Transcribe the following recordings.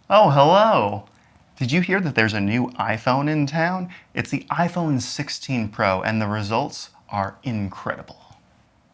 Oh, hello! Did you hear that there's a new iPhone in town? It's the iPhone 16 Pro, and the results are incredible.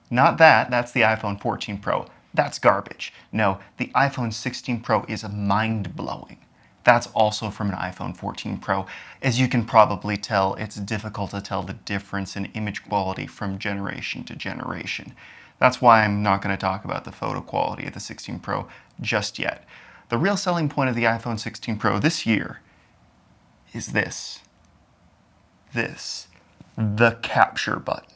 Not that, that's the iPhone 14 Pro. That's garbage. No, the iPhone 16 Pro is mind-blowing. That's also from an iPhone 14 Pro. As you can probably tell, it's difficult to tell the difference in image quality from generation to generation. That's why I'm not going to talk about the photo quality of the 16 Pro just yet. The real selling point of the iPhone 16 Pro this year is this. The capture button.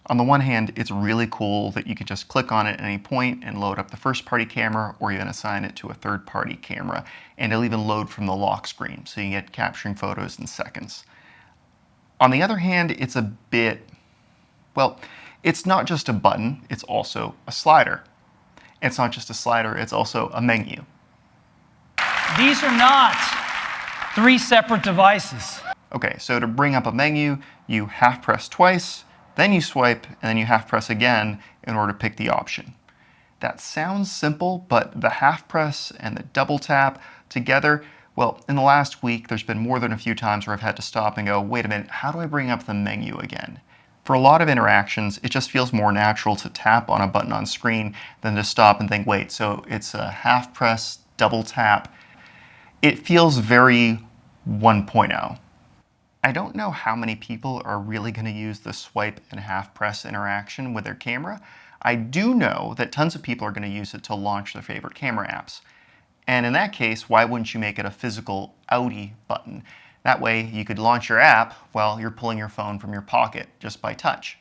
On the one hand, it's really cool that you can just click on it at any point and load up the first-party camera, or even assign it to a third-party camera, and it'll even load from the lock screen, so you get capturing photos in seconds. On the other hand, it's a bit, well, it's not just a button, it's also a slider. It's not just a slider, it's also a menu. These are not three separate devices. Okay, so to bring up a menu, you half press twice, then you swipe, and then you half press again in order to pick the option. That sounds simple, but the half press and the double tap together, well, in the last week, there's been more than a few times where I've had to stop and go, wait a minute, how do I bring up the menu again? For a lot of interactions, it just feels more natural to tap on a button on screen than to stop and think, wait, so it's a half press, double tap. It feels very 1.0. I don't know how many people are really going to use the swipe and half press interaction with their camera. I do know that tons of people are going to use it to launch their favorite camera apps. And in that case, why wouldn't you make it a physical outie button? That way you could launch your app while you're pulling your phone from your pocket just by touch.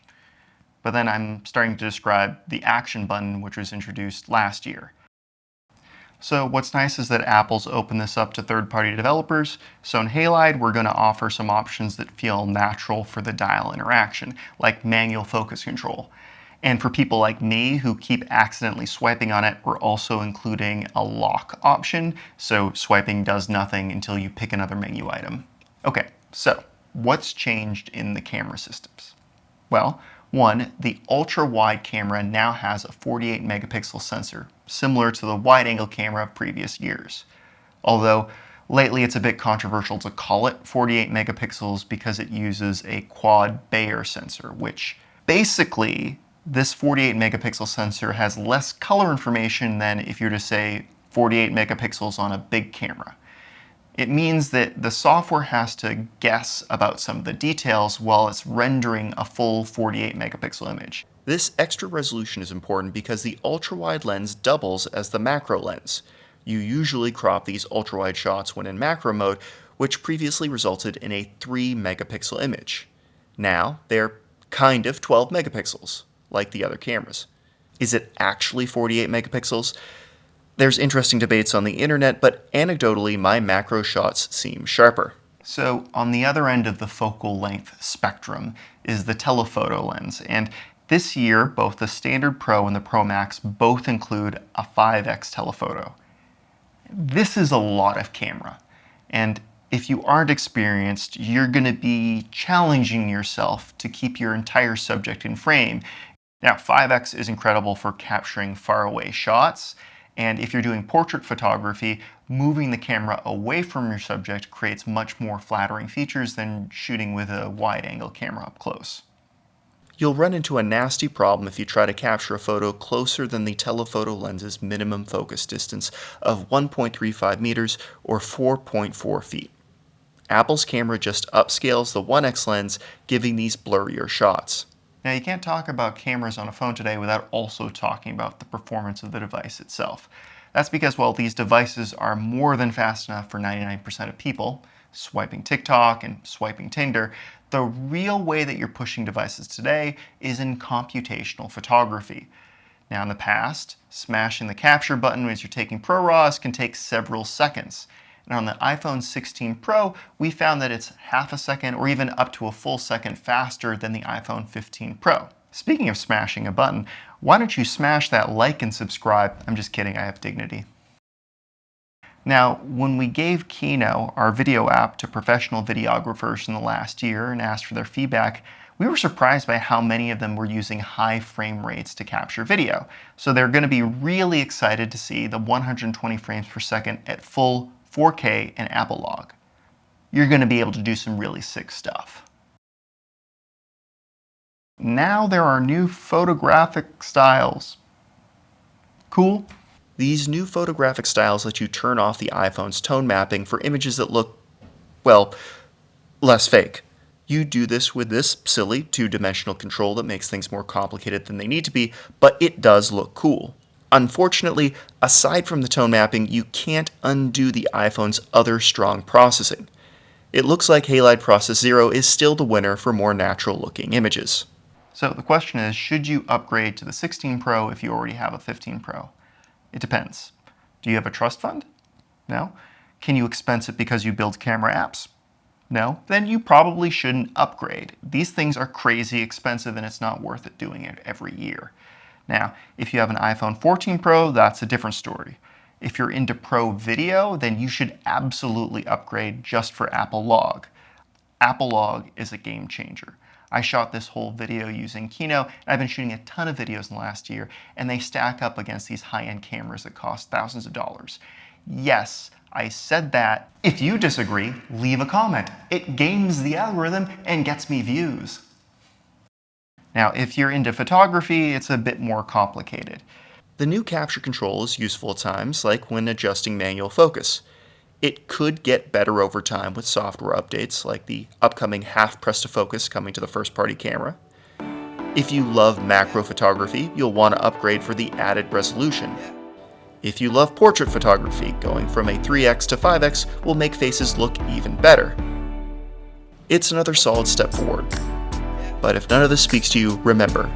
But then I'm starting to describe the action button, which was introduced last year. So what's nice is that Apple's opened this up to third-party developers. So in Halide, we're going to offer some options that feel natural for the dial interaction, like manual focus control. And for people like me who keep accidentally swiping on it, we're also including a lock option. So swiping does nothing until you pick another menu item. Okay, so what's changed in the camera systems? Well, one, the ultra-wide camera now has a 48 megapixel sensor, similar to the wide-angle camera of previous years. Although, lately it's a bit controversial to call it 48 megapixels because it uses a quad Bayer sensor, which basically, this 48 megapixel sensor has less color information than if you were to say 48 megapixels on a big camera. It means that the software has to guess about some of the details while it's rendering a full 48 megapixel image. This extra resolution is important because the ultra-wide lens doubles as the macro lens. You usually crop these ultra-wide shots when in macro mode, which previously resulted in a 3 megapixel image. Now, they're kind of 12 megapixels, like the other cameras. Is it actually 48 megapixels? There's interesting debates on the internet, but anecdotally, my macro shots seem sharper. So on the other end of the focal length spectrum is the telephoto lens, and this year, both the Standard Pro and the Pro Max both include a 5x telephoto. This is a lot of camera, and if you aren't experienced, you're going to be challenging yourself to keep your entire subject in frame. Now, 5x is incredible for capturing faraway shots, and if you're doing portrait photography, moving the camera away from your subject creates much more flattering features than shooting with a wide-angle camera up close. You'll run into a nasty problem if you try to capture a photo closer than the telephoto lens's minimum focus distance of 1.35 meters or 4.4 feet. Apple's camera just upscales the 1x lens, giving these blurrier shots. Now, you can't talk about cameras on a phone today without also talking about the performance of the device itself. That's because, well, these devices are more than fast enough for 99% of people, swiping TikTok and swiping Tinder. The real way that you're pushing devices today is in computational photography. Now, in the past, smashing the capture button as you're taking ProRAWs can take several seconds. And on the iPhone 16 Pro, we found that it's half a second or even up to a full second faster than the iPhone 15 Pro. Speaking of smashing a button, why don't you smash that like and subscribe? I'm just kidding, I have dignity. Now, when we gave Kino, our video app, to professional videographers in the last year and asked for their feedback, We were surprised by how many of them were using high frame rates to capture video. So they're going to be really excited to see the 120 frames per second at full 4K and Apple log. You're going to be able to do some really sick stuff. Now there are new photographic styles. Cool? These new photographic styles let you turn off the iPhone's tone mapping for images that look, well, less fake. You do this with this silly two-dimensional control that makes things more complicated than they need to be, but it does look cool. Unfortunately, aside from the tone mapping, you can't undo the iPhone's other strong processing. It looks like Halide Process 0 is still the winner for more natural-looking images. So the question is, should you upgrade to the 16 Pro if you already have a 15 Pro? It depends. Do you have a trust fund? No? Can you expense it because you build camera apps? No? Then you probably shouldn't upgrade. These things are crazy expensive and it's not worth it doing it every year. Now, if you have an iPhone 14 Pro, that's a different story. If you're into pro video, then you should absolutely upgrade just for Apple Log. Apple Log is a game changer. I shot this whole video using Kino, and I've been shooting a ton of videos in the last year, and they stack up against these high-end cameras that cost thousands of dollars. Yes, I said that. If you disagree, leave a comment. It games the algorithm and gets me views. Now, if you're into photography, it's a bit more complicated. The new capture control is useful at times, like when adjusting manual focus. It could get better over time with software updates, like the upcoming half press to focus coming to the first-party camera. If you love macro photography, you'll want to upgrade for the added resolution. If you love portrait photography, going from a 3x to 5x will make faces look even better. It's another solid step forward. But if none of this speaks to you, remember,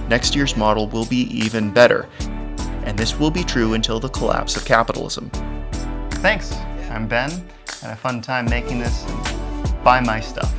next year's model will be even better, and this will be true until the collapse of capitalism. Thanks, I'm Ben. Had a fun time making this, and buy my stuff.